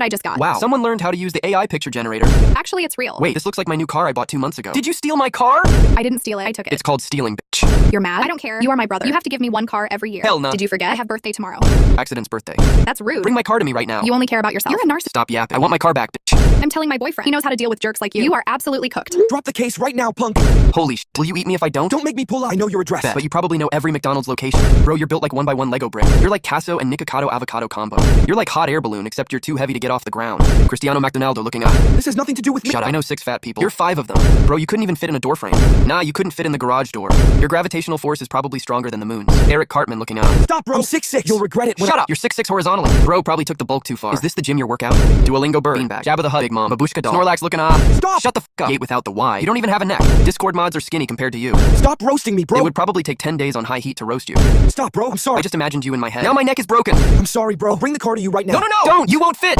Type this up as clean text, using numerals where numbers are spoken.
what I just got. Wow, someone learned how to use the AI picture generator. Actually, it's real. Wait, this looks like my new car I bought 2 months ago. Did you steal my car? I didn't steal it. I took it. It's called stealing, bitch. You're mad? I don't care. You are my brother. You have to give me one car every year. Hell no. Did you forget? I have birthday tomorrow. Accident's birthday. That's rude. Bring my car to me right now. You only care about yourself. You're a narcissist. Stop yapping. I want my car back, bitch. I'm telling my boyfriend. He knows how to deal with jerks like you. You are absolutely cooked. Drop the case right now, punk. Holy sh! Will you eat me if I don't? Don't make me pull up. I know your address. Bet. But you probably know every McDonald's location. Bro, you're built like 1x1 Lego brick. You're like Casso and Nikocado avocado combo. You're like hot air balloon, except you're too heavy to get off the ground. Cristiano McDonaldo looking up. This has nothing to do with me. Shut up. I know 6 fat people. You're 5 of them. Bro, you couldn't even fit in a door frame. Nah, you couldn't fit in the garage door. Your gravitational force is probably stronger than the moon's. Eric Cartman looking up. Stop, bro. I'm 6'6". You'll regret it when Shut up. You're 6'6" horizontally. Bro probably took the bulk too far. Is this the gym you work out? Duolingo bird. Beanbag. Jabba the Hutt. Big Mom. Babushka doll. Snorlax looking up. Stop. Shut the f up. Gate without the Y. You don't even have a neck. Discord mods are skinny compared to you. Stop roasting me, bro. It would probably take 10 days on high heat to roast you. Stop, bro. I'm sorry. I just imagined you in my head. Now my neck is broken. I'm sorry, bro. I'll bring the car to you right now. No, no, no! Don't! You won't fit!